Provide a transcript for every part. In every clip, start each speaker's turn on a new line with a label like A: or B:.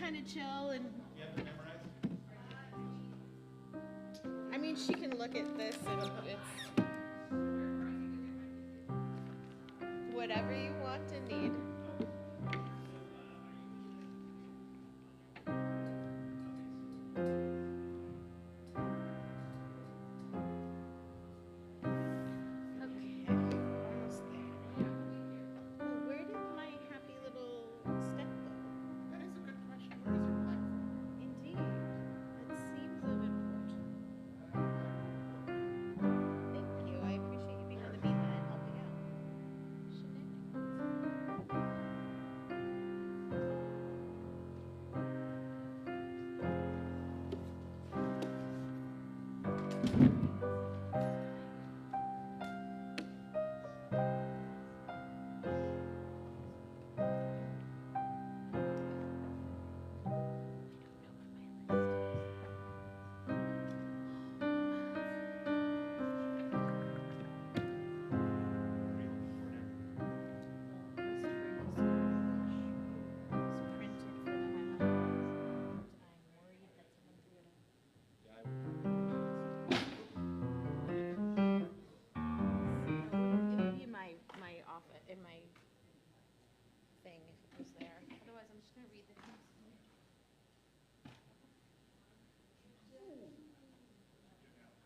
A: kind of chill and.
B: You have to memorize?
A: I mean, she can look at this and it's whatever you want and need.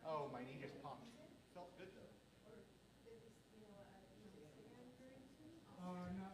B: Oh, my knee just popped. Felt good though. Oh no.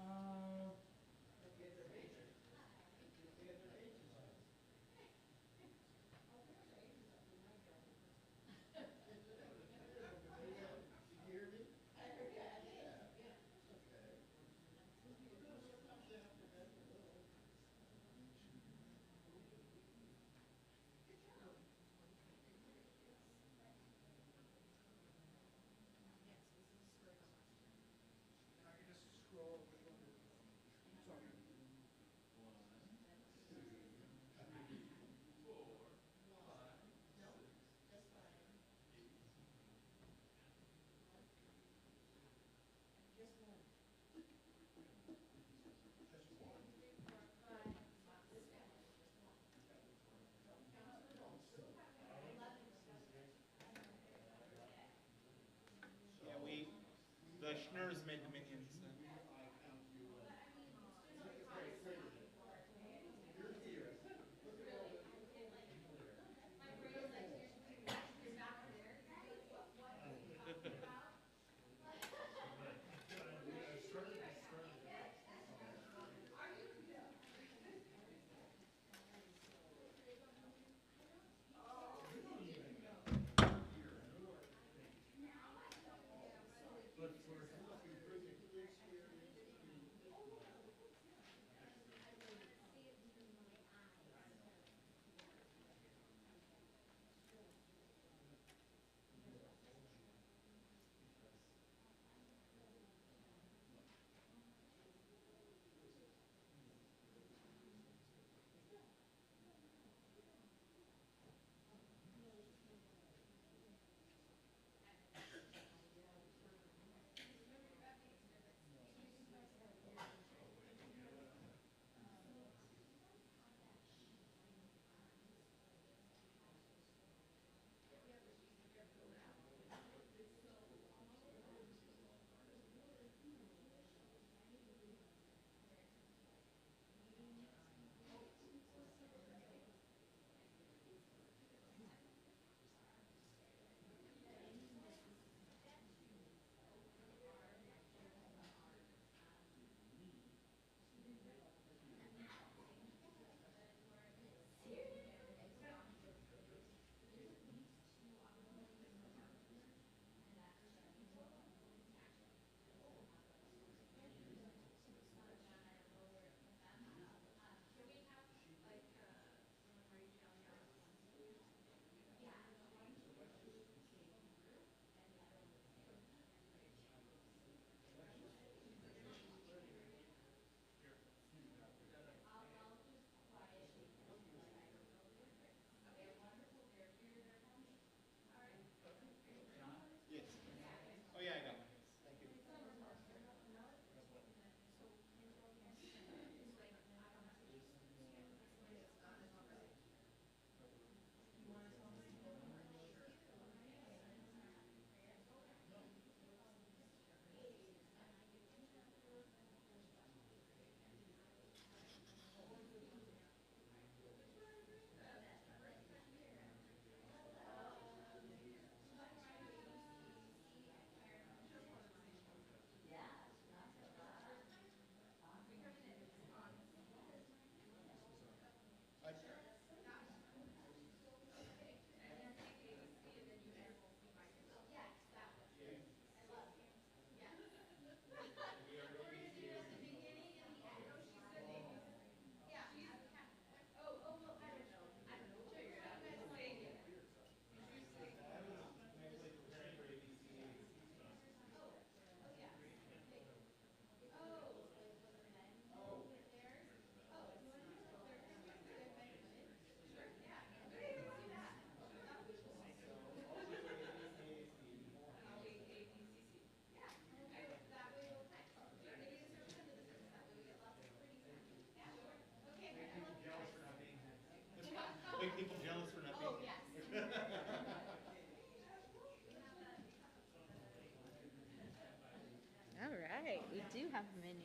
A: drop them in.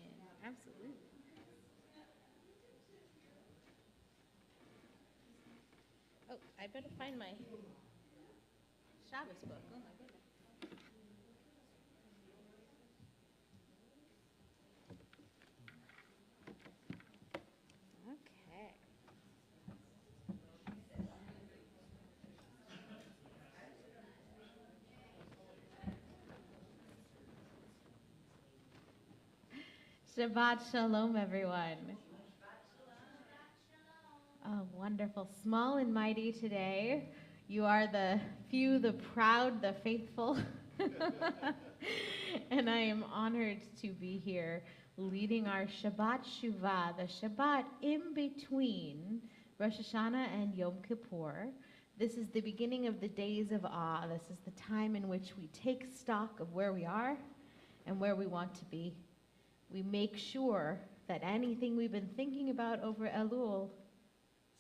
A: Absolutely. Oh, I better find my Shabbos book. Oh my goodness. Okay. Shabbat Shalom, everyone. Oh, wonderful. Small and mighty today. You are the few, the proud, the faithful. And I am honored to be here leading our Shabbat Shuvah, the Shabbat in between Rosh Hashanah and Yom Kippur. This is the beginning of the days of awe. This is the time in which we take stock of where we are and where we want to be. We make sure that anything we've been thinking about over Elul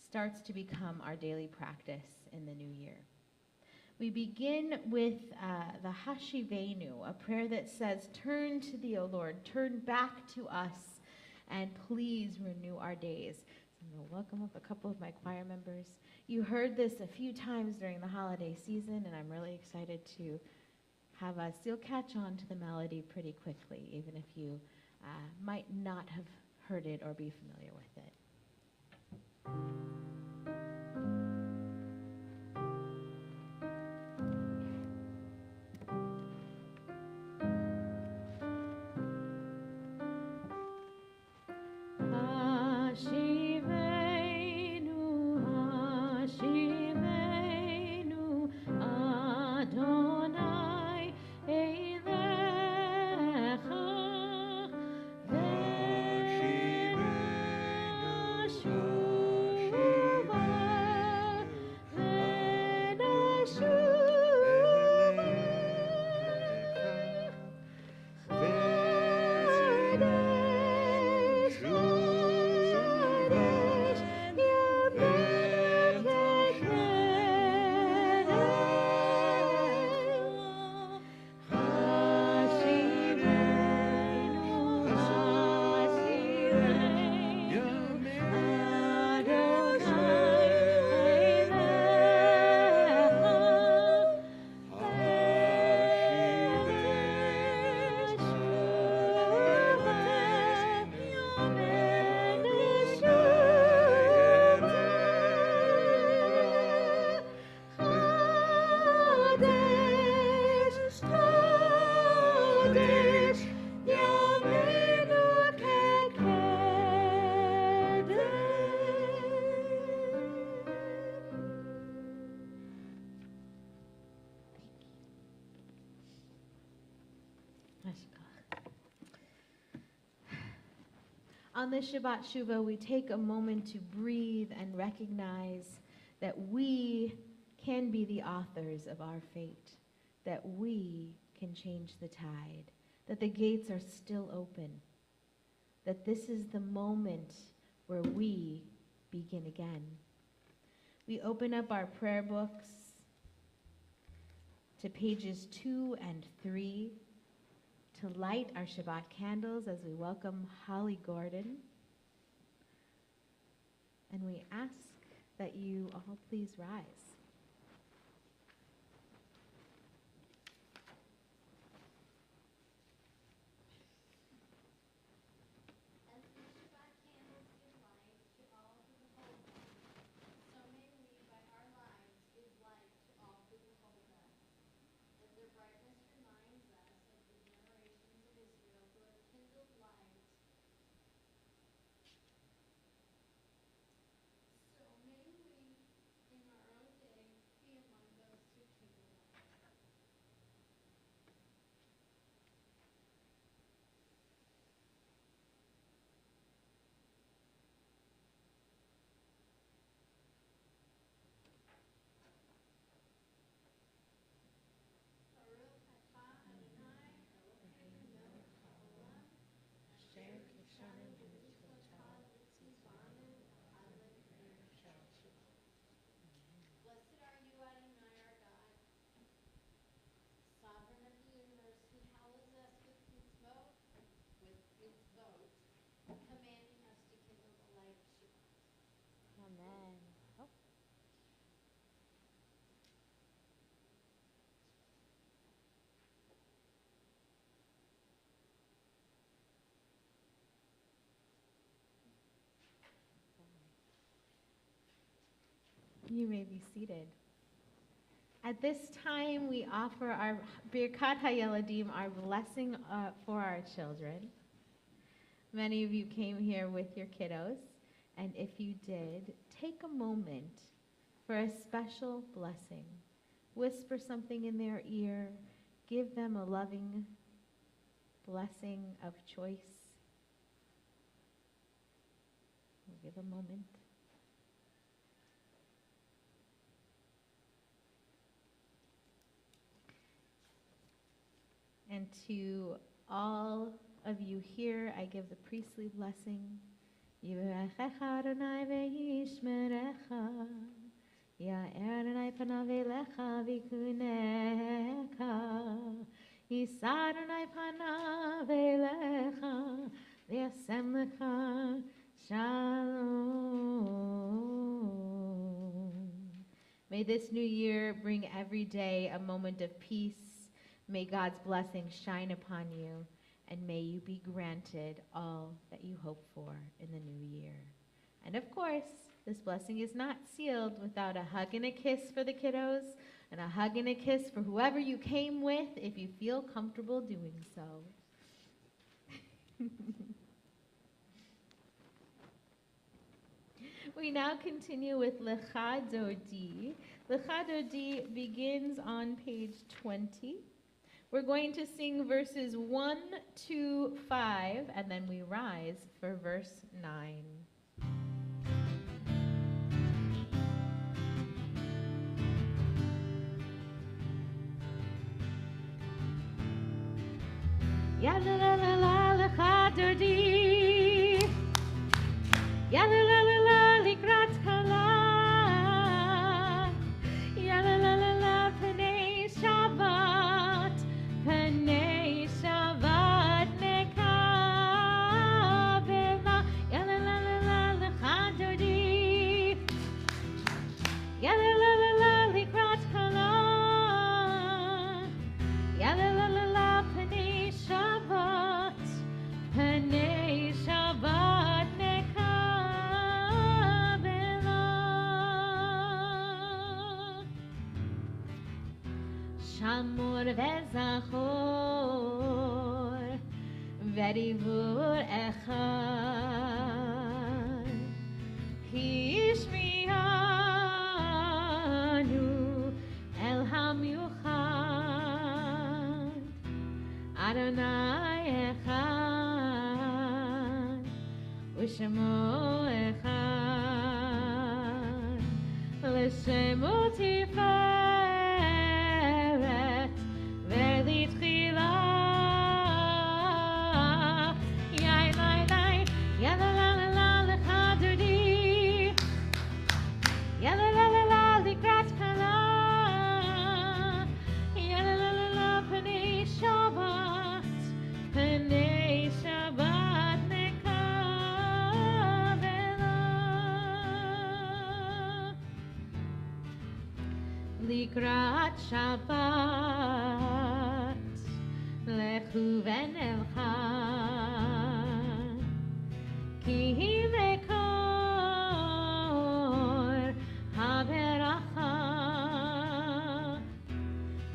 A: starts to become our daily practice in the new year. We begin with the Hashivenu, a prayer that says, turn to thee, O Lord, turn back to us, and please renew our days. So I'm going to welcome up a couple of my choir members. You heard this a few times during the holiday season, and I'm really excited to have us. You'll catch on to the melody pretty quickly, even if you might not have heard it or be familiar with it. On this Shabbat Shuvah, we take a moment to breathe and recognize that we can be the authors of our fate, that we can change the tide, that the gates are still open, that this is the moment where we begin again. We open up our prayer books to pages 2 and 3 to light our Shabbat candles as we welcome Holly Gordon. And we ask that you all please rise. Amen. Oh. You may be seated. At this time, we offer our Birkat HaYeladim, our blessing for our children. Many of you came here with your kiddos, and if you did, take a moment for a special blessing. Whisper something in their ear. Give them a loving blessing of choice. We'll give a moment. And to all of you here, I give the priestly blessing. Yivarechecha Adonai ve'yishmerecha, Ya'er Adonai panav elecha v'yikuneka, Yisa Adonai panav elecha v'yasem lecha shalom. May this new year bring every day a moment of peace. May God's blessing shine upon you, and may you be granted all that you hope for in the new year. And of course, this blessing is not sealed without a hug and a kiss for the kiddos, and a hug and a kiss for whoever you came with, if you feel comfortable doing so. We now continue with Lecha Dodi. Lecha Dodi begins on page 20. We're going to sing verses 1 to 5, and then we rise for verse 9. Ya la la la la lecha dodi, ya la la la la likrat kala, ya la la la la penei Shabbat. Penei Shabbat nekabela, ya la la la la lecha dodi, ya la la la la likrat kala, ya la la la la penei Shabbat, penei Shabbat nekabela. Shamor vezachor v'divur echad ki yishmianu el hamiuchad Adonai echad u'shemo echad l'shemo tiferet v'litchila. Ya la la la la lecha dodi, ya la la la la likrat kala, ya la la la la penei Shabbat, penei Shabbat nekabela. Likrat Shabbat lechu v'nelcha, ki mekor haberacha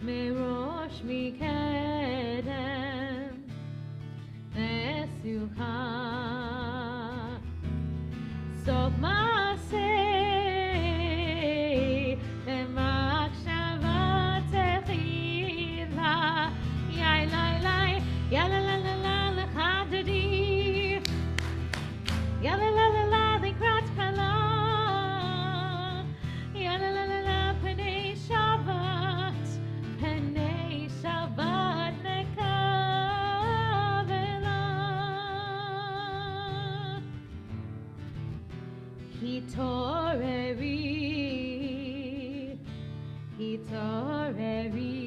A: merosh mikedem nesucha sof maaseh v'machshava techila. Ya la la ya la la la la lecha dodi, ya la la la la likrat kala, ya la la la la penei Shabbat, penei Shabbat nekabela. Hitoreri, hitoreri,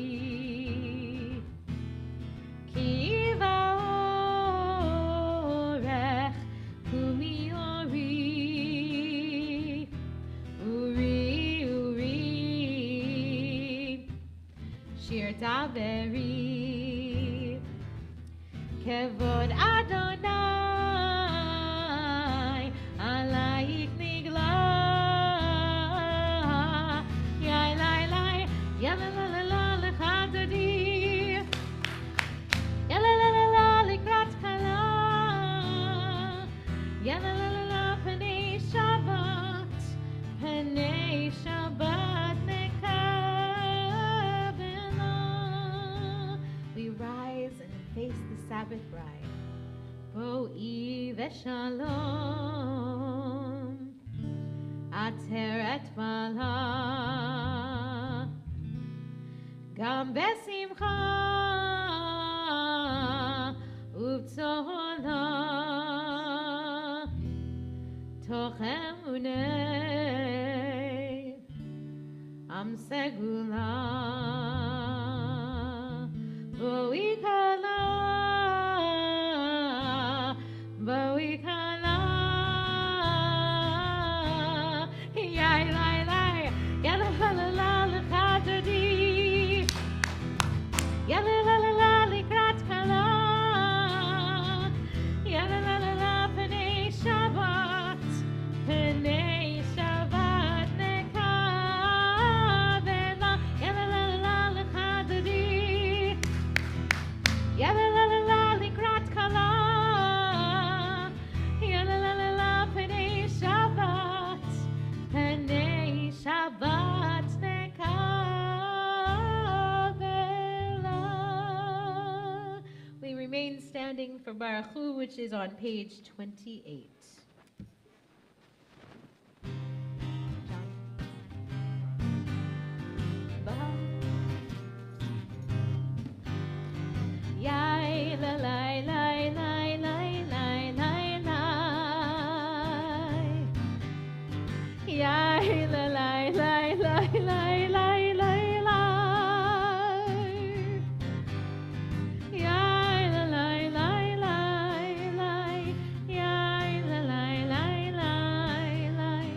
A: ki va'orech kumiori, ותעברי. כבוד אדוני עלייך נגלה. יא לי לי, יא לה לה לה לה לך דודי. יא לה לה לה לה לקראת כלה. יא לה לה לה לה פני שבת, פני שבת נקבלה. We rise and face the Sabbath bride. בואי ושלום, עצרת בעלה, גם בשמחה ובצהלה, תוך אמוני עם סגולה. בואי כלה, בואי כלה, יאי לי לי, יא לה לה לה לה לך דודי. יא לה לה לה לה לקראת כלה. יא לה לה לה לה פני שבת, פני שבת נקבלה. יא לה לה לה לה לך דודי. יא לה לה לה לה לקראת כלה. יא לה לה לה לה פני שבת, פני שבת נקבלה. We remain standing for Baruch Hu, which is on page 28. John. Yai la lai lai lai lai lai lai lai. Yai la lai lai lai lai lai lai lai. Yai la lai lai lai lai. Yai la lai lai lai lai.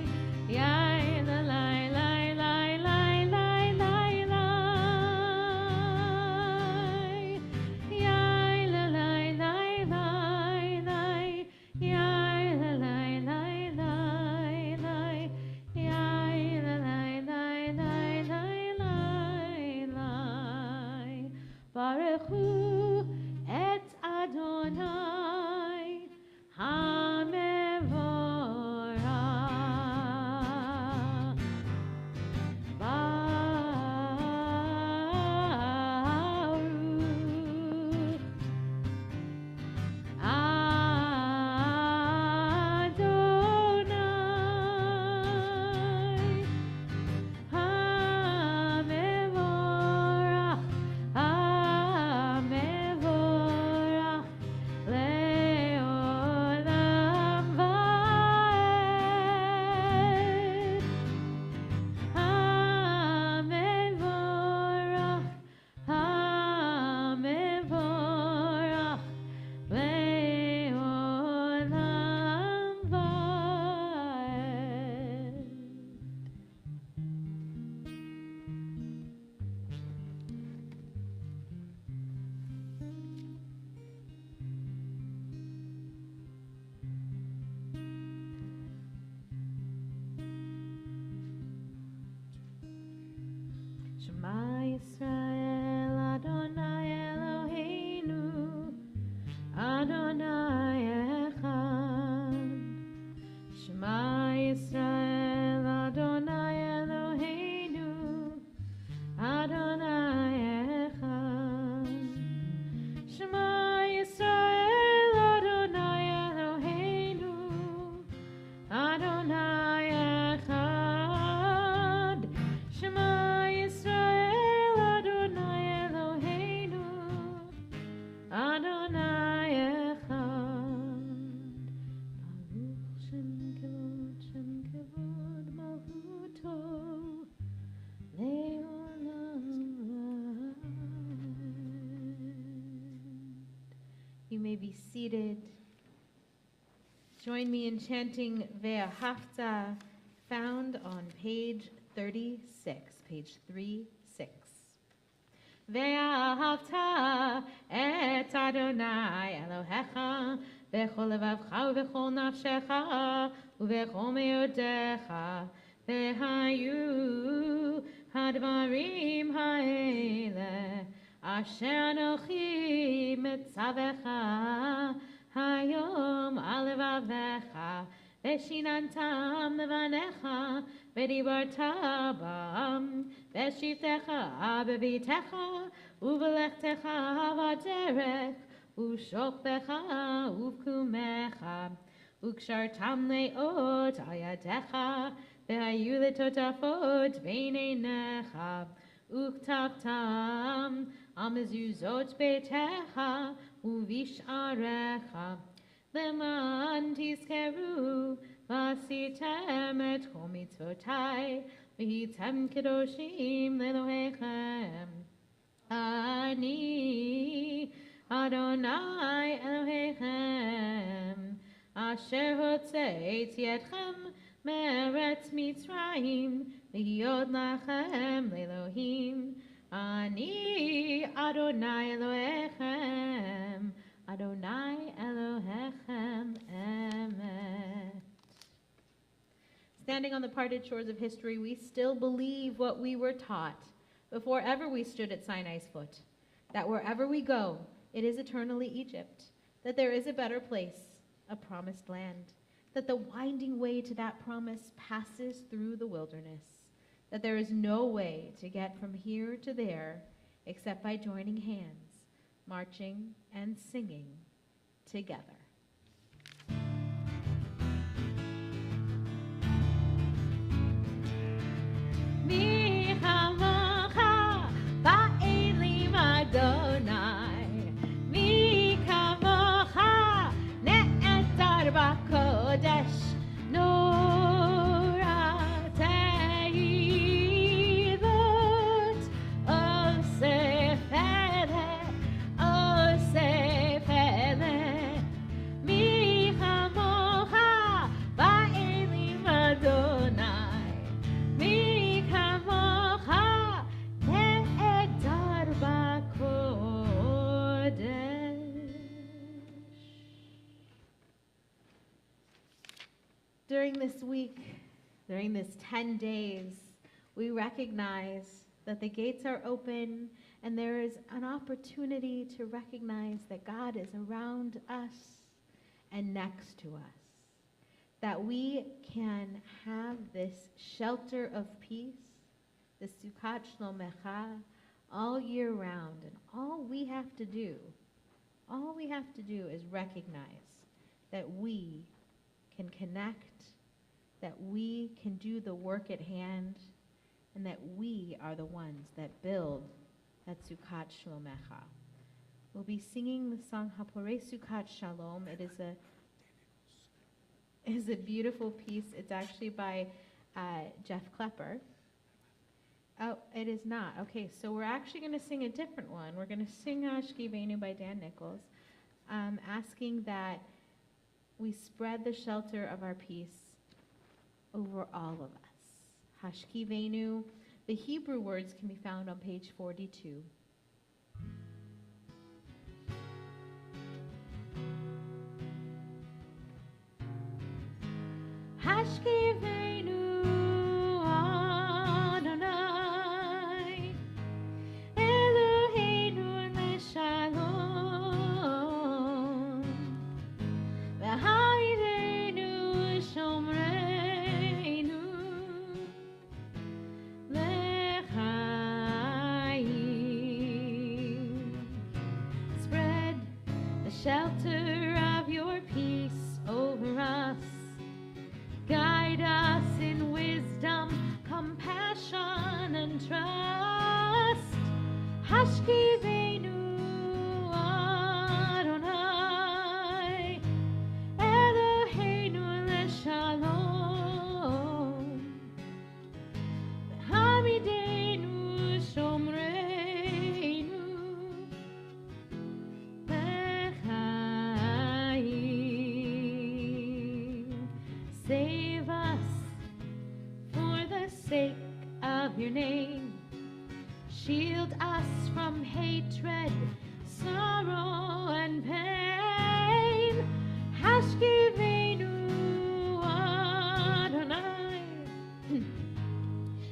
A: Yai la lai lai lai lai lai lai lai. Yai la lai lai lai lai. Yai la lai lai lai lai. Yai la lai lai lai lai lai. Baruch Hu et Adonai HaMevorach. Baruch Adonai HaMevorach, HaMevorach le'olam va'ed. HaMevorach, HaMevorach le'olam va'ed. Shema Yisrael, Adonai Eloheinu, Adonai Echad. Shema Yisrael, Adonai Eloheinu, Adonai Echad. Shema Yisrael, Adonai Eloheinu, Adonai Echad. Shema Yisrael, Adonai Eloheinu, Adonai Echad. Baruch Shem Kevod Malchuto le'olam va'ed. You may be seated. Join me in chanting Ve'ahavta, found on page 36, page 36. ואהבת את אדוני אלוהיך בכל לבבך ובכל נפשך ובכל מאודיך, והיו הדברים האלה אשר אנוכי מצווך היום על לבביך, ושיננתם לבניך ודיברת בם בשבתך בביתך ובלכתך בדרך ושוכבך ובקומך, וקשרתם לאות על ידיך, והיו לטוטפות בין עיניך, וכתבתם על מזוזות ביתך ובשעריך, למען תזכרו ועשיתם את כל מצוותי, והייתם קדושים לאלוהיכם. אני אדוני אלוהיכם, אשר הוצאתי אתכם מארץ מצרים, להיות לכם לאלוהים. אני אדוני אלוהיכם, אדוני אלוהיכם אמת. Standing on the parted shores of history, we still believe what we were taught before ever we stood at Sinai's foot, that wherever we go, it is eternally Egypt, that there is a better place, a promised land, that the winding way to that promise passes through the wilderness, that there is no way to get from here to there except by joining hands, marching and singing together. During this week, during this 10 days, we recognize that the gates are open and there is an opportunity to recognize that God is around us and next to us, that we can have this shelter of peace, the Sukkot Shlomecha, all year round. And all we have to do is recognize that we can connect, that we can do the work at hand, and that we are the ones that build that Sukkot Shlomecha. We'll be singing the song Haporei Sukkot Shalom. It is a beautiful piece. It's actually by Jeff Klepper. Oh, it is not. Okay, so we're actually going to sing a different one. We're going to sing Hashkivenu by Dan Nichols, asking that we spread the shelter of our peace over all of us. Hashkivenu. The Hebrew words can be found on page 42. Hashkivenu Adonai Eloheinu leshalom v'ha'idenu shomreinu lechaim. Spread the shelter of your peace over us. Guide us in wisdom, compassion, and trust. Hashkivenu Adonai Eloheinu leshalom v'hamidenu shomreinu lechaim. Save us for the sake of your name. Shield us from hatred, sorrow, and pain. Hashkivenu Adonai,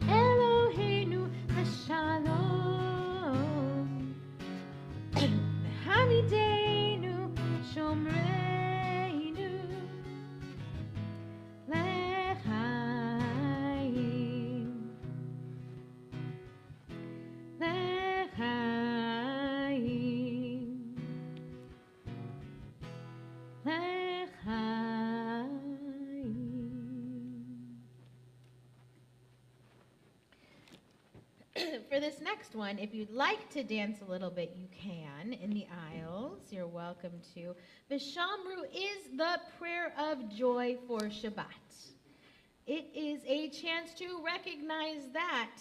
A: Eloheinu Hashalom, Hamidenu Shomreinu Lechaim, Lechaim, Lechaim. For this next one, if you'd like to dance a little bit, you can in the aisles. You're welcome to. Vishamru is the prayer of joy for Shabbat. It is a chance to recognize that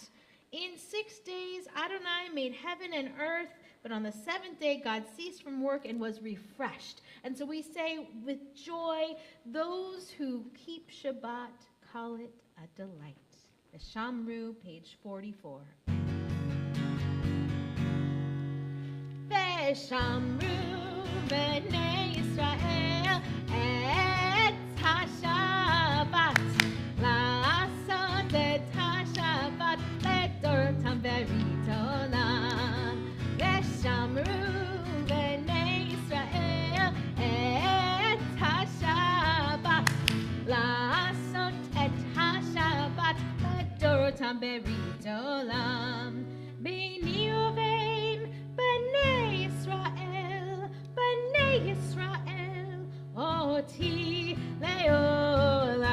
A: in 6 days Adonai made heaven and earth, but on the seventh day God ceased from work and was refreshed. And so we say with joy, those who keep Shabbat call it a delight. Vishamru, page 44. Veshamru b'nei Yisrael et HaShabbat, la'asot et HaShabbat le'dorotam berit olam. Veshamru b'nei Yisrael et HaShabbat, la'asot et HaShabbat le'dorotam berit olam. B'ni uvein Bnei Yisrael, oti leolam.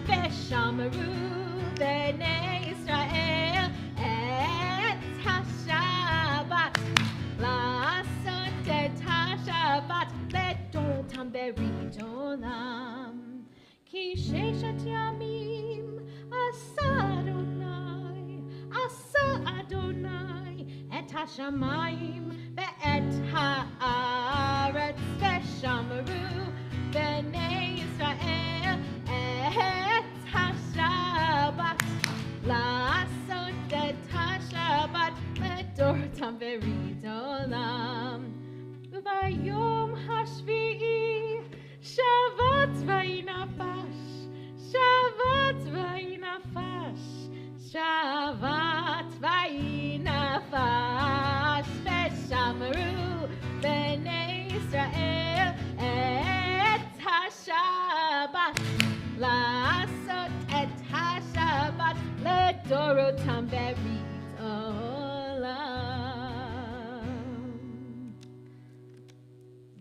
A: Veshamru bnei Yisrael et HaShabbat, la'asot et HaShabbat le'dorotam berit olam. Ki sheshet yamim asa Adonai et hashamayim ve'et haaretz. Veshamru b'nei Yisrael et HaShabbat, la'asot et HaShabbat le'dorotam berit olam. V'bayom hashvi'i Shabbat vayinafash, Shabbat vayinafash, Shabbat vayinafash. Veshamru b'nei Yisrael et HaShabbat, la'asot et HaShabbat le'dorotam berit olam.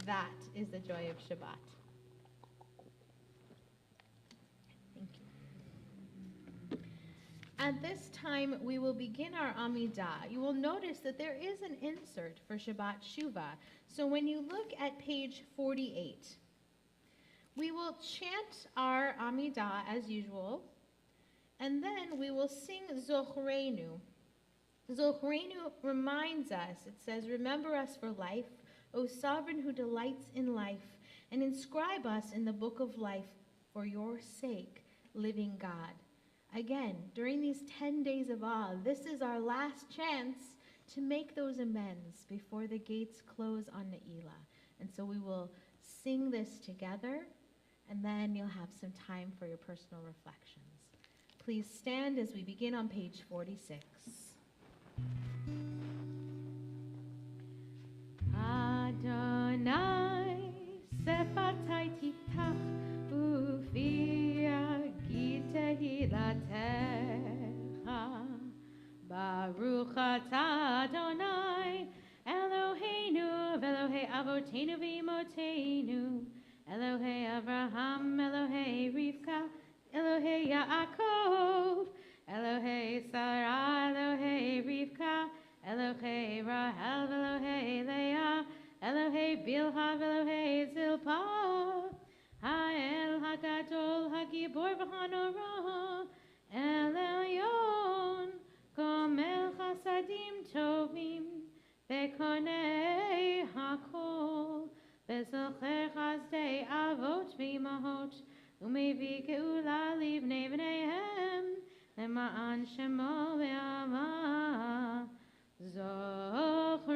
A: That is the joy of Shabbat. At this time, we will begin our Amidah. You will notice that there is an insert for Shabbat Shuvah. So when you look at page 48, we will chant our Amidah as usual, and then we will sing Zochreinu. Zochreinu reminds us, it says, remember us for life, O sovereign who delights in life, and inscribe us in the book of life for your sake, living God. Again, during these 10 days of awe, this is our last chance to make those amends before the gates close on Ne'ilah. And so we will sing this together, and then you'll have some time for your personal reflections. Please stand as we begin on page 46. Adonai, sefatai tiftach, ufia Tehilatecha, Baruch atah Adonai, Eloheinu v'Elohei Avoteinu v'Imoteinu, Elohei Avraham, Elohei Rivka, Elohei Yaakov, Elohei Sarah, Elohei Rivka, Elohei Rahel, Elohei Leah, Elohei Bilha, Elohei Zilpah, Ha'el HaGadol HaGibor v'Hanora, El Elyon, Gomel Chasadim Tovim, Bekonei HaKol, Bezocher Chazdei Avot v'Imahot, Umevi Geula Livnei V'neihem, למען שמו ואהבה, זוכרנו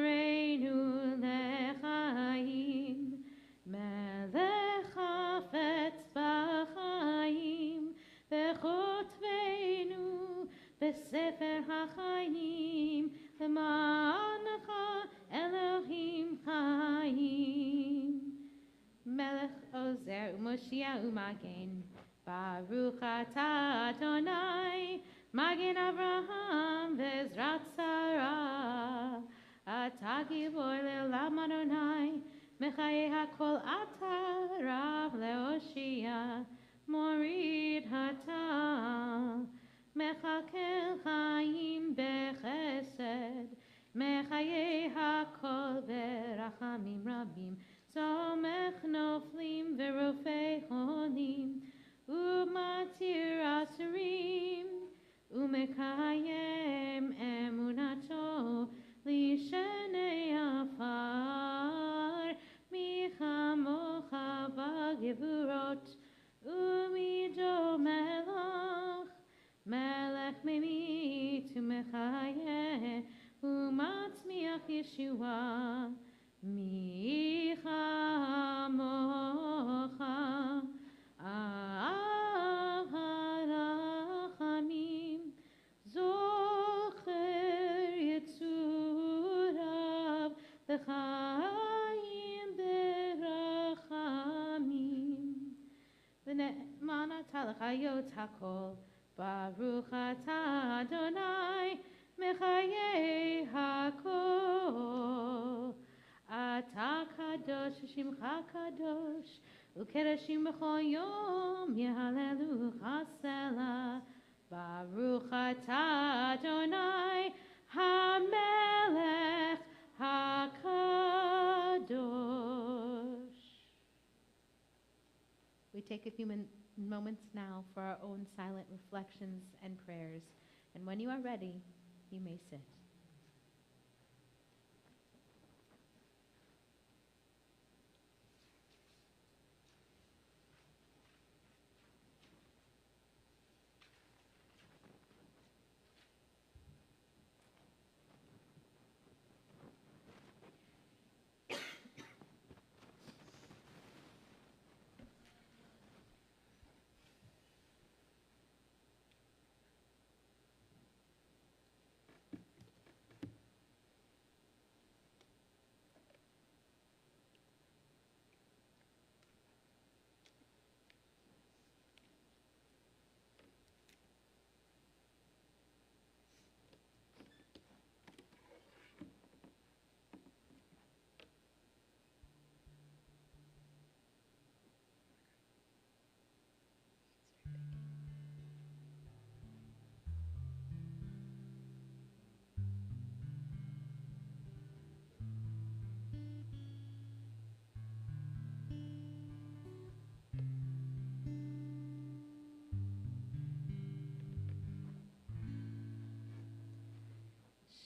A: לחיים, מלך חפץ בחיים, וכותבנו בספר החיים, למענך אלוהים חיים. מלך עוזר ומושיע ומגן, ברוך אתה אדוני, מגן אברהם ועזרת שרה. אתה גיבור לעולם אדוני, מחיי הכל אתה רב להושיע, מוריד אתה. מחכה חיים בחסד, מחיי הכל ברחמים רבים, סומך נופלים ורופא חולים, ומתיר אסורים, ומקיים אמונתו לשני עפר. מי כמוך בגבורות, ומידו מלך, מלך ממית ומחיה, ומצמיח ישועה. מי כמוך אב הרחמים, זוכר יצוריו לחיים ברחמים. ונאמן אתה לחיות הכל, ברוך אתה אדוני מחיי הכל. אתה קדוש ושמך קדוש, וקדשים בכל יום יהללוך סלה. ברוך אתה אדוני המלך הקדוש. We take a few moments now for our own silent reflections and prayers. And when you are ready, you may sit.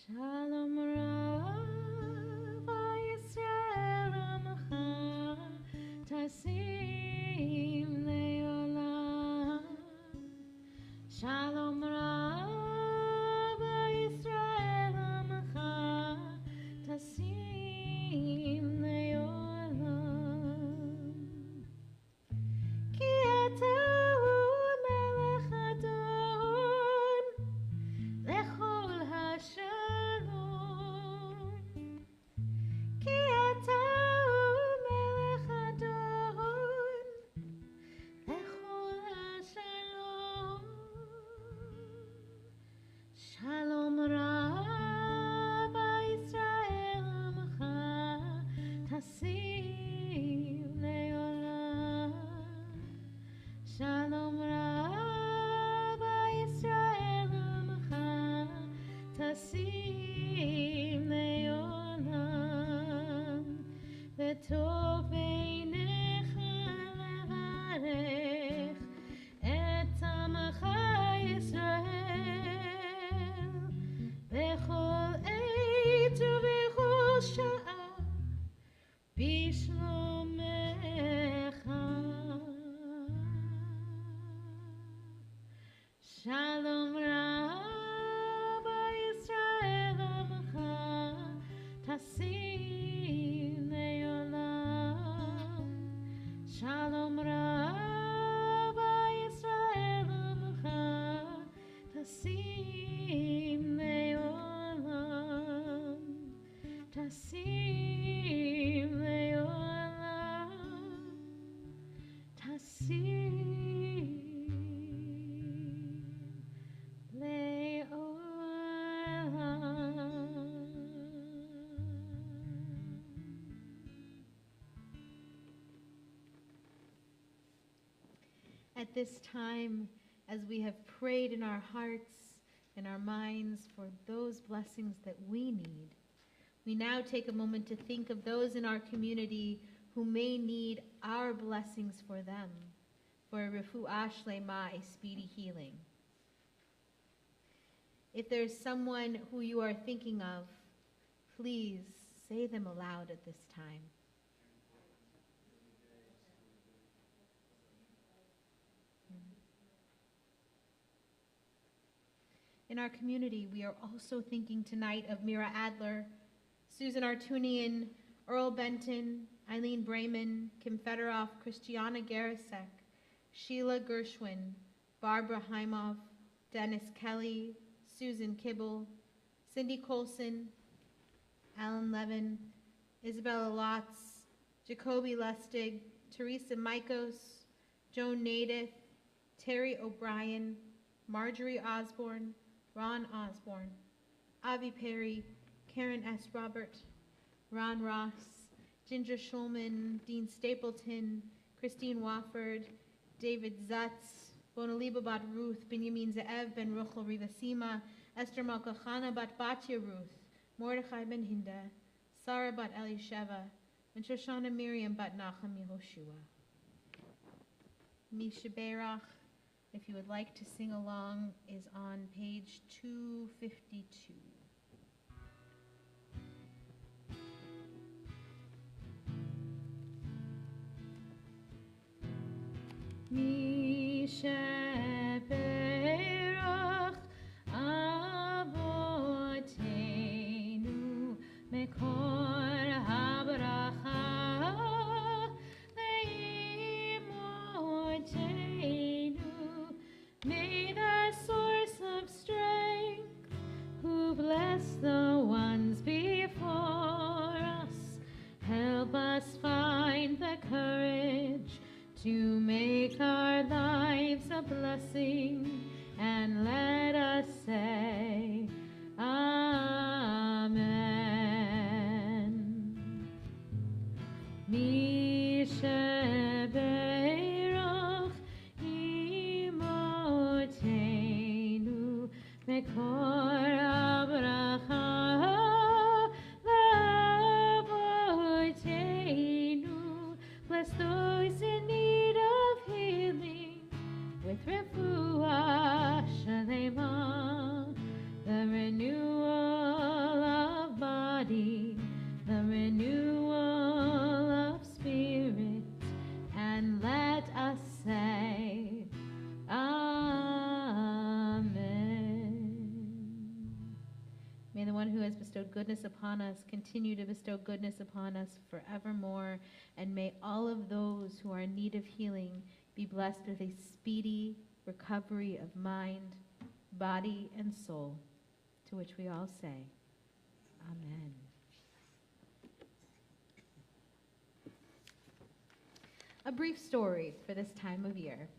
A: Shalom Rav Yisrael Amcha Tasim Leolam. Shalom Rav Yisrael Amcha Tasim Leolam. Ki ata hu melech adon lechol hashalom. Ki ata hu melech adon lechol hashalom. Shalom Rav Yisrael Amcha Tasim Leolam. Shalom Rav Yisrael Amcha Tasim Leolam. V'tov beinecha levarech et Amcha Yisrael bechol עת ובכל שעה בשלומך. Shalom At this time, as we have prayed in our hearts and our minds for those blessings that we need, we now take a moment to think of those in our community who may need our blessings for them, for a refuah shlema, a speedy healing. If there's someone who you are thinking of, please say them aloud at this time. In our community, we are also thinking tonight of Mira Adler, Susan Artunian, Earl Benton, Eileen Brayman, Kim Federoff, Christiana Garasek, Sheila Gershwin, Barbara Heimoff, Dennis Kelly, Susan Kibble, Cindy Colson, Alan Levin, Isabella Lotz, Jacoby Lustig, Teresa Mikos, Joan Nadith, Terry O'Brien, Marjorie Osborne, Ron Osborne, Avi Perry, Karen S. Robert, Ron Ross, Ginger Schulman, Dean Stapleton, Christine Wofford, David Zutz, Bonaliba Bat Ruth, Benjamin Ze'ev Ben Ruchel Rivasima, Esther Malkachana Bat Batya Ruth, Mordechai Ben Hinda, Sarah Bat Elisheva, and Shoshana Miriam Bat Nachum Yehoshua. Misha Beirach, if you would like to sing along, is on page 252. Misha Beirach Avotenu Mekor HaBracha Leimotenu. May the source of strength, who bless the ones before us, help us find the courage to make our lives a blessing, and let us say, Amen. Misha Beirach Imotenu Mekor HaBracha Lavotenu. Bless those in need of healing with refuah shalema, the renewal of body, the renewal of spirit, and let us say, Amen. May the one who has bestowed goodness upon us continue to bestow goodness upon us forevermore, and may all of those who are in need of healing be blessed with a speedy recovery of mind, body, and soul, to which we all say, Amen. A brief story for this time of year.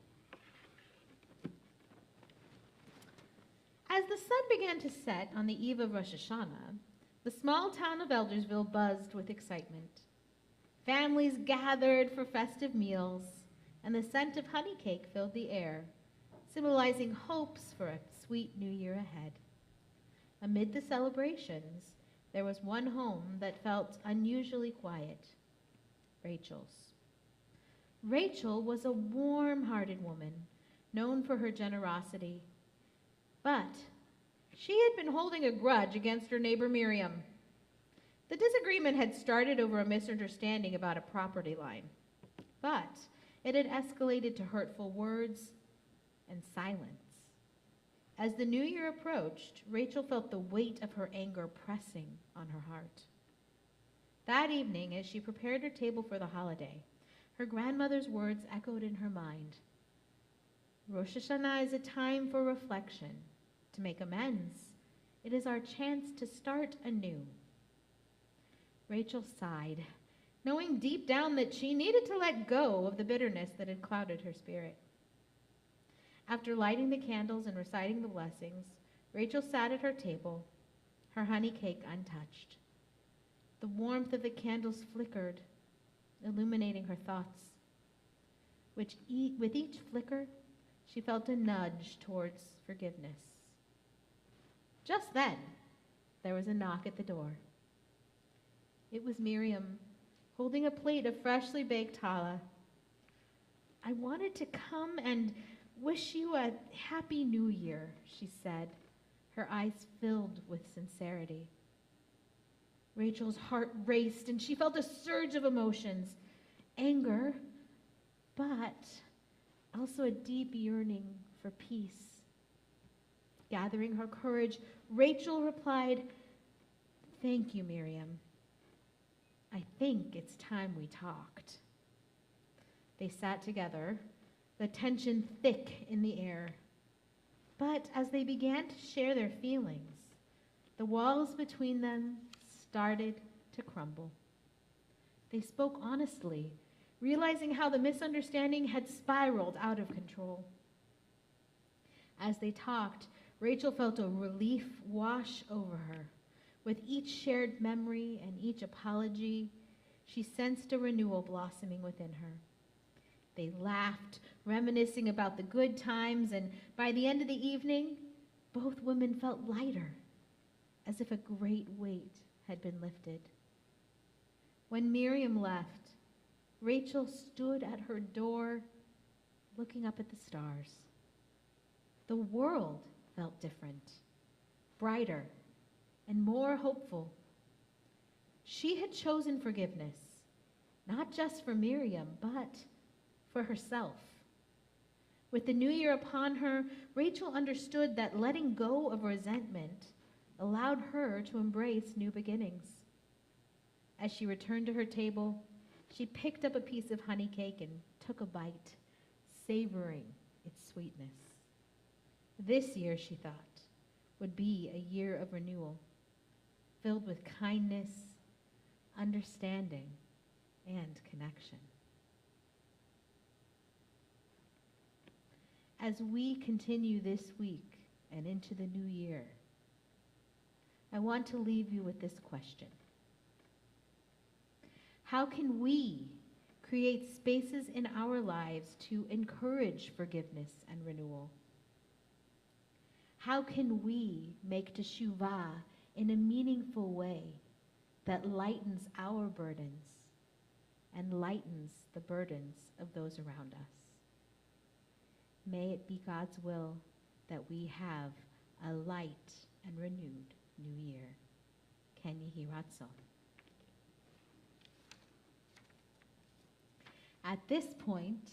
A: As the sun began to set on the eve of Rosh Hashanah, the small town of Eldersville buzzed with excitement. Families gathered for festive meals, and the scent of honey cake filled the air, symbolizing hopes for a sweet new year ahead. Amid the celebrations, there was one home that felt unusually quiet, Rachel's. Rachel was a warm-hearted woman, known for her generosity, but she had been holding a grudge against her neighbor Miriam. The disagreement had started over a misunderstanding about a property line, but it had escalated to hurtful words and silence. As the new year approached, Rachel felt the weight of her anger pressing on her heart. That evening, as she prepared her table for the holiday, her grandmother's words echoed in her mind. Rosh Hashanah is a time for reflection, to make amends. It is our chance to start anew. Rachel sighed, knowing deep down that she needed to let go of the bitterness that had clouded her spirit. After lighting the candles and reciting the blessings, Rachel sat at her table, her honey cake untouched. The warmth of the candles flickered, illuminating her thoughts. with each flicker, she felt a nudge towards forgiveness. Just then, there was a knock at the door. It was Miriam, holding a plate of freshly baked challah. "I wanted to come and wish you a happy new year," she said, her eyes filled with sincerity. Rachel's heart raced, and she felt a surge of emotions, anger, but also a deep yearning for peace. Gathering her courage, Rachel replied, "Thank you, Miriam. I think it's time we talked." They sat together, the tension thick in the air. But as they began to share their feelings, the walls between them started to crumble. They spoke honestly, realizing how the misunderstanding had spiraled out of control. As they talked, Rachel felt a relief wash over her. With each shared memory and each apology, she sensed a renewal blossoming within her. They laughed, reminiscing about the good times, and by the end of the evening, both women felt lighter, as if a great weight had been lifted. When Miriam left, Rachel stood at her door, looking up at the stars. The world felt different, brighter, and more hopeful. She had chosen forgiveness, not just for Miriam, but for herself. With the new year upon her, Rachel understood that letting go of resentment allowed her to embrace new beginnings. As she returned to her table, she picked up a piece of honey cake and took a bite, savoring its sweetness. This year, she thought, would be a year of renewal, filled with kindness, understanding, and connection. As we continue this week and into the new year, I want to leave you with this question. How can we create spaces in our lives to encourage forgiveness and renewal? How can we make teshuvah in a meaningful way that lightens our burdens and lightens the burdens of those around us? May it be God's will that we have a light and renewed new year. Ken Yehi Ratzon. At this point,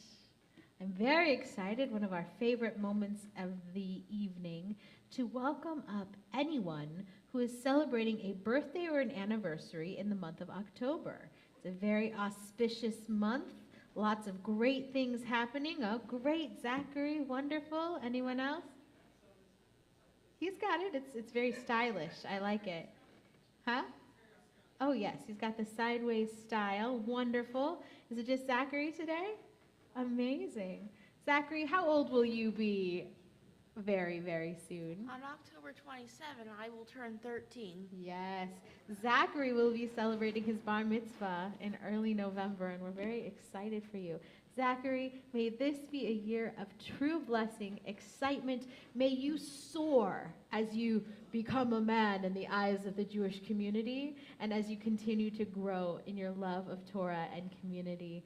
A: I'm very excited, one of our favorite moments of the evening, to welcome up anyone who is celebrating a birthday or an anniversary in the month of October. It's a very auspicious month, lots of great things happening. Oh, great, Zachary, wonderful. Anyone else? He's got it. It's very stylish. I like it. Huh? Oh, yes, he's got the sideways style. Wonderful. Is it just Zachary today? Amazing. Zachary, how old will you be very, very soon?
C: On October 27, I will turn 13.
A: Yes. Zachary will be celebrating his bar mitzvah in early November, and we're very excited for you. Zachary, may this be a year of true blessing, excitement. May you soar as you become a man in the eyes of the Jewish community and as you continue to grow in your love of Torah and community.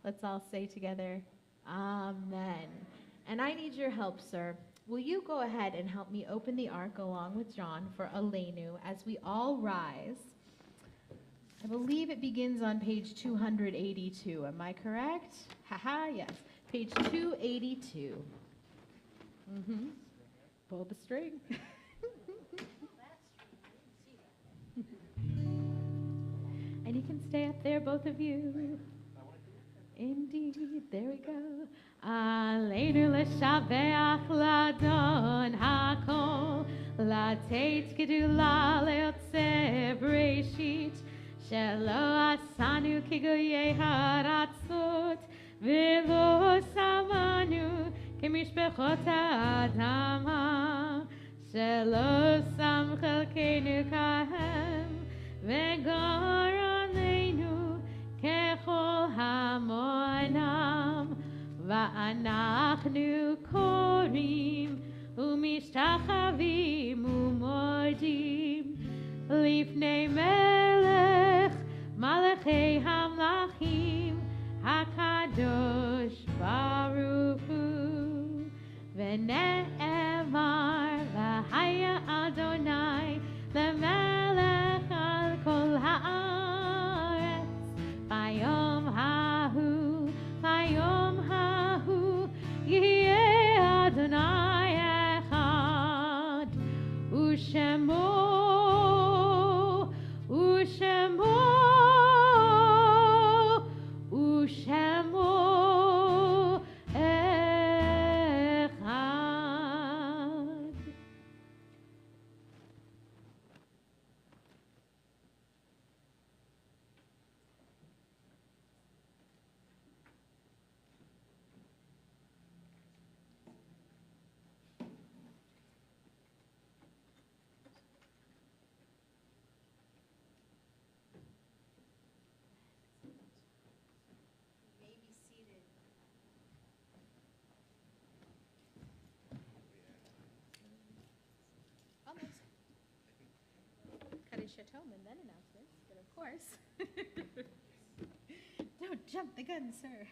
A: Let's all say together, Amen. And I need your help, sir. Will you go ahead and help me open the ark along with John for Aleinu as we all rise? I believe it begins on page 282. Am I correct? Haha, yes. Page 282. Pull the string. And you can stay up there, both of you. Indeed, there we go. Aleinu l'shabeach l'adon hakol, לתת גדולה ליוצא בראשית, שלא עשנו כגויי הארצות, ולא שמנו כמשפחות האדמה, שלא שם חלקנו כהם, וגר עלינו ככל המוענם, ואנחנו קוראים ומשתחווים ומודים לפני מלך מלכי המלכים הקדוש ברוך הוא. ונאמר והיה אדוני למלך על כל הארץ ביום ההוא יהיה אדוני אחד ושמו אחד. Chateauman, then announcements, but of course. Don't jump the gun, sir.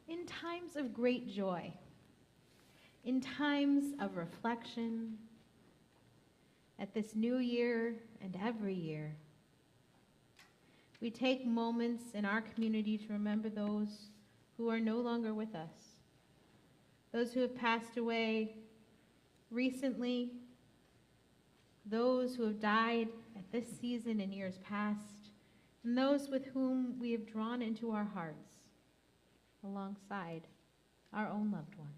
A: In times of great joy, in times of reflection, at this new year and every year, we take moments in our community to remember those who are no longer with us, those who have passed away recently, those who have died at this season in years past, and those with whom we have drawn into our hearts alongside our own loved ones.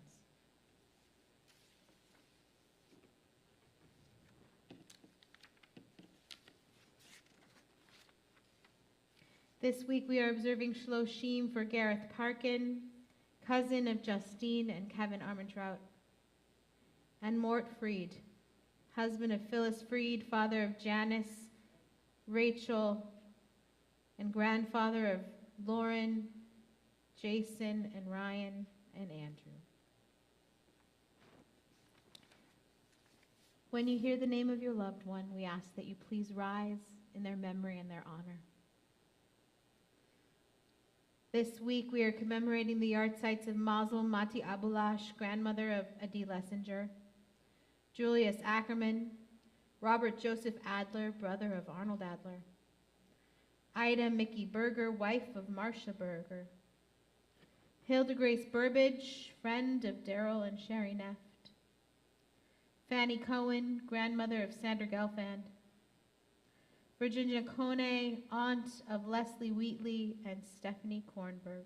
A: This week we are observing Shloshim for Gareth Parkin, cousin of Justine and Kevin Armentrout, and Mort Freed, husband of Phyllis Freed, father of Janice, Rachel, and grandfather of Lauren, Jason, and Ryan, and Andrew. When you hear the name of your loved one, we ask that you please rise in their memory and their honor. This week, we are commemorating the yard sites of Mazel Mati Abulash, grandmother of Adi Lessinger, Julius Ackerman, Robert Joseph Adler, brother of Arnold Adler, Ida Mickey Berger, wife of Marcia Berger, Hilda Grace Burbage, friend of Daryl and Sherry Neft, Fanny Cohen, grandmother of Sandra Gelfand, Virginia Kone, aunt of Leslie Wheatley and Stephanie Kornberg,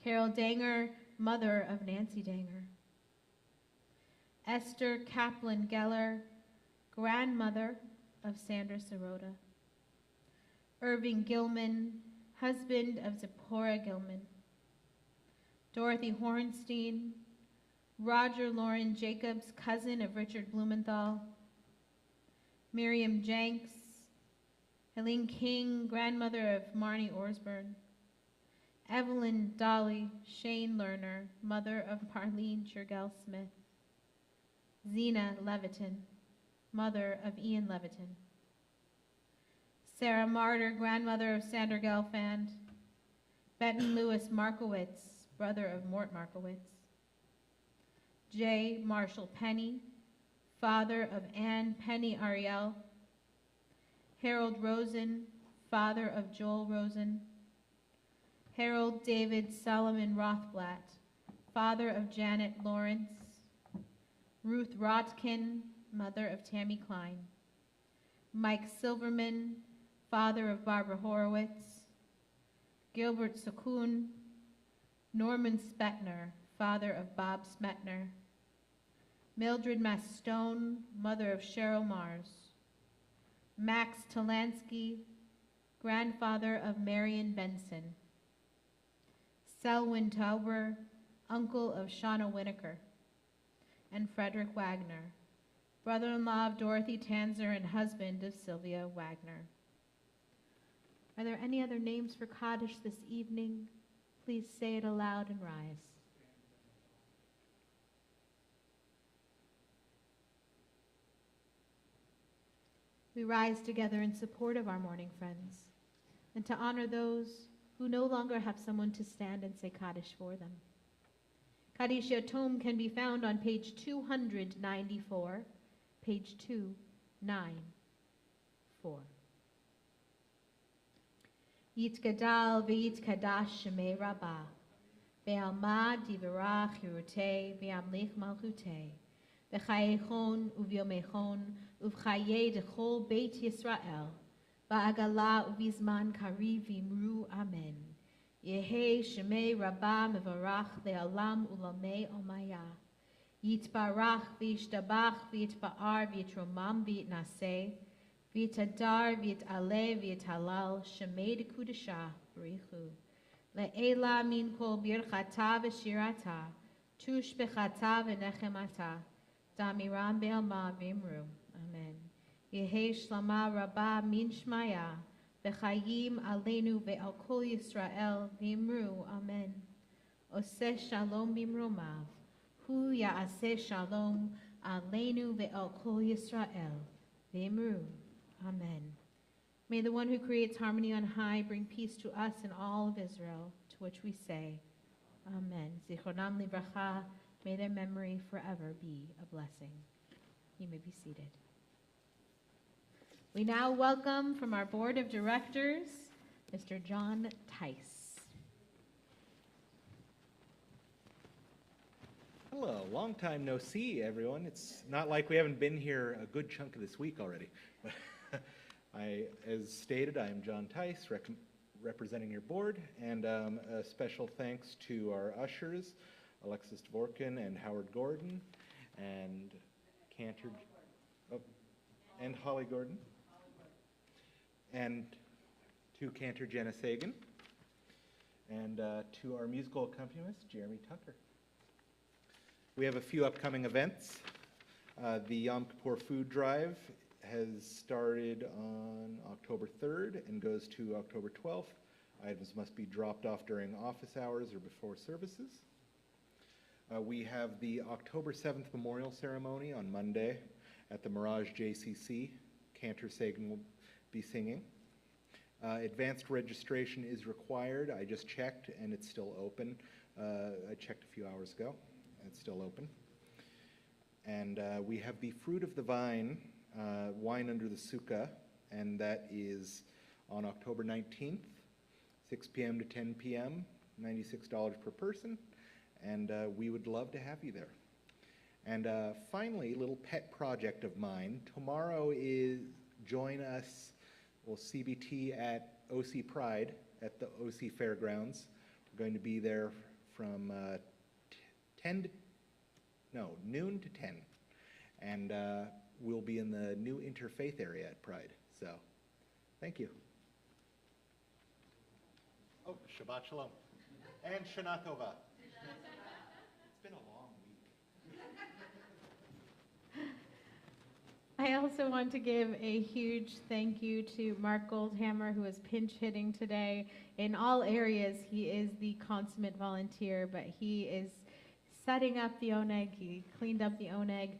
A: Carol Danger, mother of Nancy Danger, Esther Kaplan Geller, grandmother of Sandra Sirota, Irving Gilman, husband of Zipporah Gilman, Dorothy Hornstein, Roger Lauren Jacobs, cousin of Richard Blumenthal, Miriam Jenks, Helene King, grandmother of Marnie Orsburn, Evelyn Dolly Shane Lerner, mother of Marlene Churgell Smith, Zena Leviton, mother of Ian Leviton, Sarah Martyr, grandmother of Sandra Gelfand, Benton Lewis Markowitz, brother of Mort Markowitz, J. Marshall Penny, father of Anne Penny Ariel, Harold Rosen, father of Joel Rosen, Harold David Solomon Rothblatt, father of Janet Lawrence, Ruth Rotkin, mother of Tammy Klein, Mike Silverman, father of Barbara Horowitz, Gilbert Sakun, Norman Spetner, father of Bob Smetner, Mildred Mastone, mother of Cheryl Mars, Max Talansky, grandfather of Marion Benson, Selwyn Tauber, uncle of Shauna Winokur, and Frederick Wagner, brother-in-law of Dorothy Tanzer and husband of Sylvia Wagner. Are there any other names for Kaddish this evening? Please say it aloud and rise. We rise together in support of our mourning friends and to honor those who no longer have someone to stand and say Kaddish for them. Kaddish Yatom can be found on page 294, page 294. Yitgadal v'yitkadash shemei rabbah, be'alma divarach hirutei v'amlich malchutei, v'chayechon uvyomechon uv'chaye dechol beit Yisrael, v'agala uvizman kariv v'imru amen. Yehe shemei rabbah mevarach le'alam ulamei omaya. Yitbarach v'yishtabach v'yitba'ar v'yitromam v'yitnaseh, v'yitadar v'yitaleh v'yitalal shemei dekudashah b'richu. Le'ela min kol birchata v'shirata, tush bechata v'nechemata, damiram be'alma v'imru. Amen. Yehe shlama rabbah min shmaya, v'chayim aleinu ve'al kol Yisrael v'imru. Amen. Oseh shalom b'imromav, hu ya'aseh shalom aleinu ve'al kol Yisrael v'imru. Amen. May the one who creates harmony on high bring peace to us and all of Israel, to which we say, Amen. Zichronam livracha, may their memory forever be a blessing. You may be seated. We now welcome from our board of directors, Mr. John Tice.
B: Hello, long time no see, everyone. It's not like we haven't been here a good chunk of this week already. As stated, I am John Tice, representing your board, and a special thanks to our ushers, Alexis Dvorkin and Howard Gordon, and and Holly Gordon, and to Cantor Jenna Sagan, and to our musical accompanist, Jeremy Tucker. We have a few upcoming events. The Yom Kippur Food Drive has started on October 3rd and goes to October 12th. Items must be dropped off during office hours or before services. We have the October 7th memorial ceremony on Monday at the Mirage JCC. Cantor Sagan will be singing. Advanced registration is required. I just checked and it's still open. I checked a few hours ago. It's still open. And we have the Fruit of the Vine, Wine Under the Sukkah, and that is on October 19th, 6 p.m. to 10 p.m., $96 per person, and we would love to have you there. And finally, a little pet project of mine. Tomorrow is join us, CBT at OC Pride at the OC Fairgrounds. We're going to be there from noon to 10. And we'll be in the new interfaith area at Pride. So, thank you. Oh, Shabbat Shalom. And Shana Tova. It's been a long week.
A: I also want to give a huge thank you to Mark Goldhammer, who is pinch hitting today. In all areas, he is the consummate volunteer, but he is setting up the oneg. He cleaned up the oneg.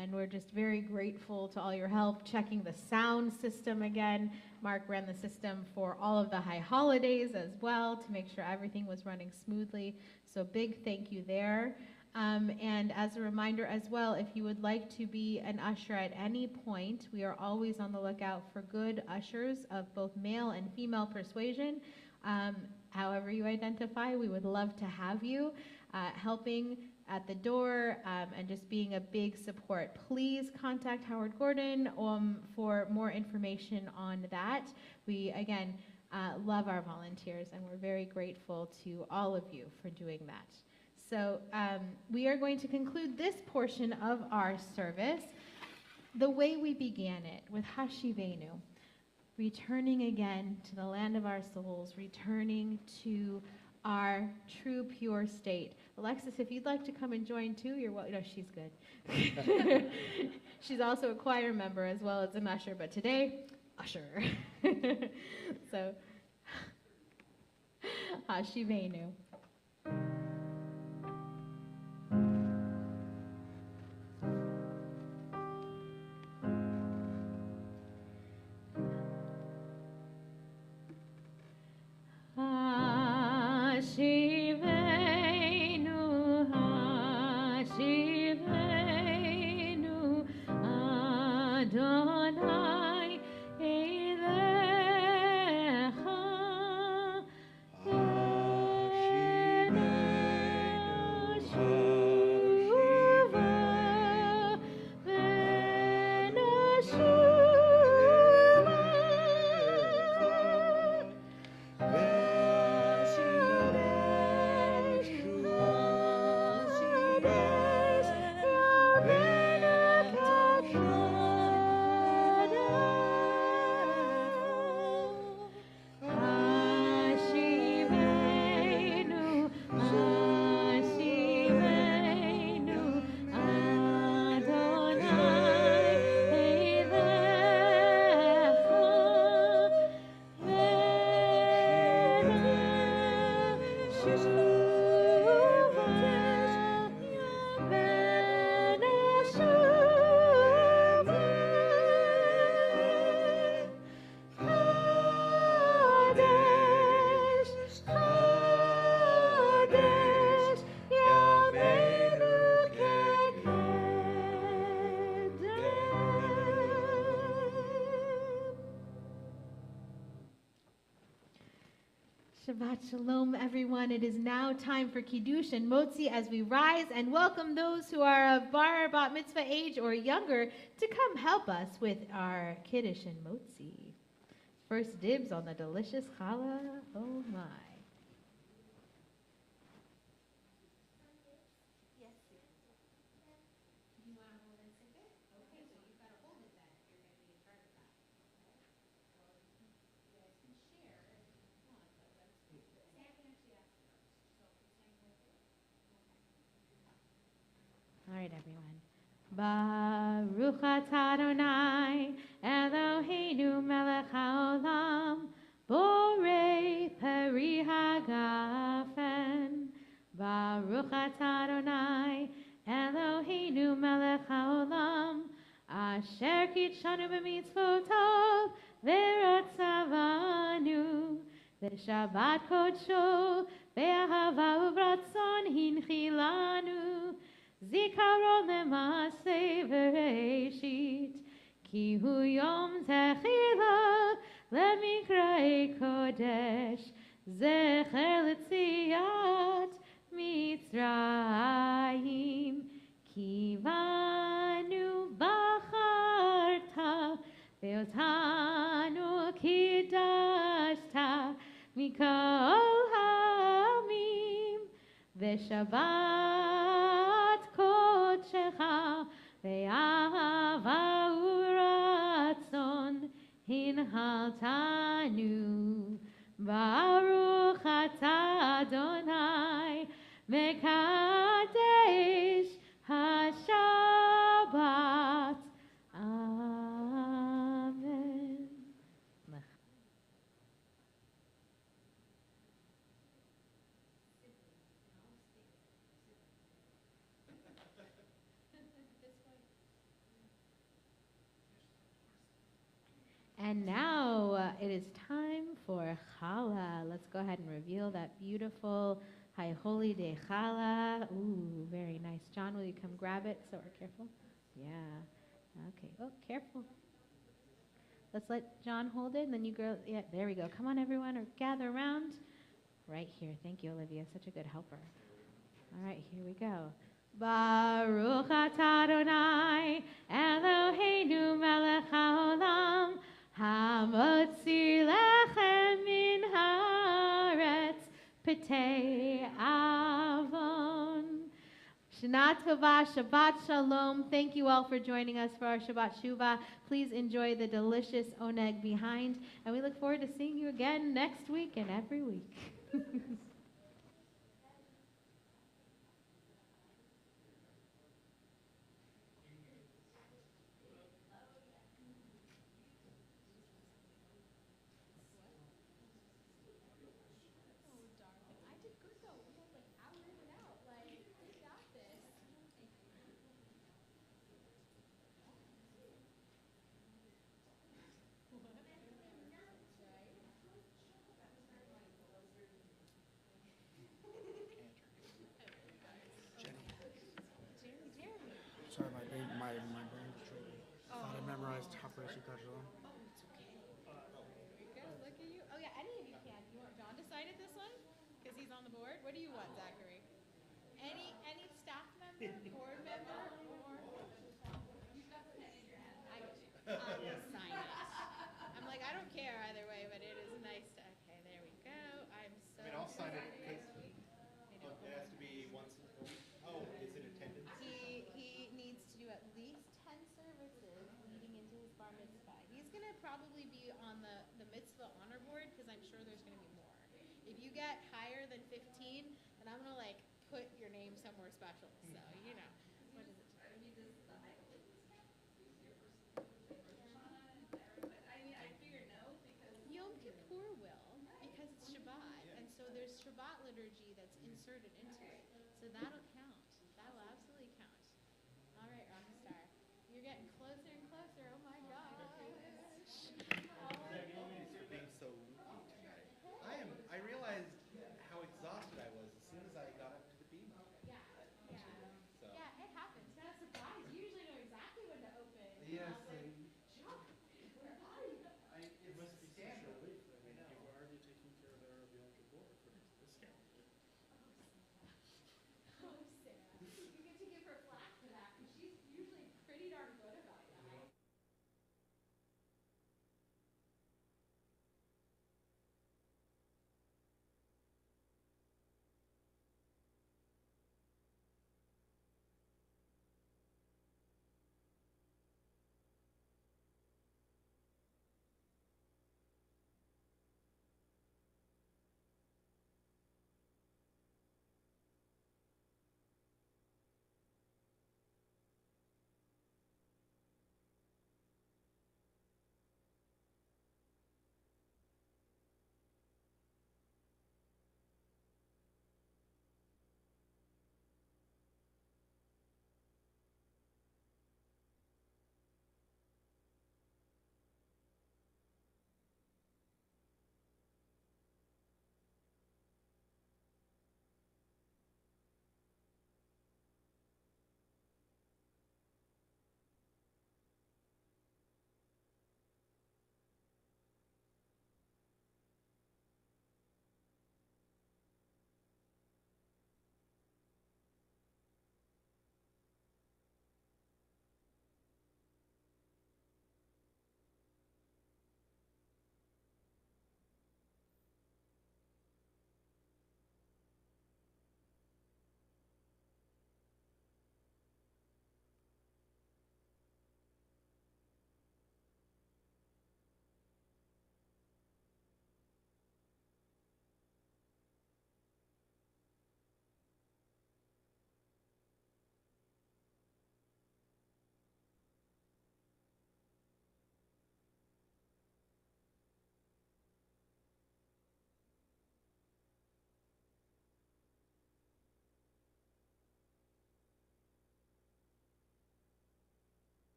A: And we're just very grateful to all your help checking the sound system again. Mark ran the system for all of the high holidays as well to make sure everything was running smoothly. So big thank you there. And as a reminder as well, if you would like to be an usher at any point, we are always on the lookout for good ushers of both male and female persuasion. However you identify, we would love to have you helping at the door and just being a big support. Please contact Howard Gordon for more information on that. We, again, love our volunteers, and we're very grateful to all of you for doing that. So we are going to conclude this portion of our service the way we began it, with Hashivenu, returning again to the land of our souls, returning to our true pure state. Alexis, if you'd like to come and join too, you're welcome. No, she's good. She's also a choir member as well as an usher, but today usher. So, Hashivenu. Hashivenu, Hashivenu, Adonai Elecha. Shabbat Shalom, everyone. It is now time for Kiddush and Motzi as we rise and welcome those who are of Bar Bat Mitzvah age or younger to come help us with our Kiddush and Motzi. First dibs on the delicious challah. Oh my. All right, everyone. Baruch atah Adonai, Eloheinu melech haolam, borei peri hagafen. Baruch atah Adonai, Eloheinu melech haolam, asher kitshanu b'mitzvotov, v'ratzavanu, v'shabbat kodsho, v'ahava uvratzon hinchilanu, Zikaron lemaseh v'reishit, ki hu yom techila lemikrei kodesh, zecher l'tziat Mitzrayim, ki vanu bacharta, ve'otanu kidashta, mikol ha'amim, ve'shabbat kodshecha, ve'ahava uratzon, hinhaltanu. Baruch atah Adonai, mekadesh hashabbat. Amen. And now it is time for challah. Let's go ahead and reveal that beautiful High Holy Day challah. Ooh, very nice. John, will you come grab it so we're careful? Yeah. Okay. Oh, careful. Let's let John hold it, and then you go. Yeah, there we go. Come on, everyone, or gather around. Right here. Thank you, Olivia. Such a good helper. All right, here we go. Baruch atah Adonai, Eloheinu melech haolam, hamotzi lechem min haaretz, petei avon. Shana Tova, Shabbat Shalom. Thank you all for joining us for our Shabbat Shuvah. Please enjoy the delicious oneg behind, and we look forward to seeing you again next week and every week.
D: Question, Tajal.
A: Good, look at you. Oh yeah, any of you can. You want John to sign it this one? Because he's on the board? What do you want, Zachary? Any staff member, board member, or... You've got the pen in your hand. I will sign it. I'm like, I don't care either way, but it is nice to... Okay, there we go. I'm so...
B: I mean, I'll sign it
A: excited.
B: because it has to be once a week. Oh, is it attendance?
A: He needs to do at least 10 services leading into his bar mitzvah. He's going to probably be on the mitzvah honor board because I'm sure there's going to be more. If you get higher than 15, then I'm going to like put your name somewhere special. So, you know. What is it? Yom Kippur will, because it's Shabbat, and so there's Shabbat liturgy that's inserted into it. So that'll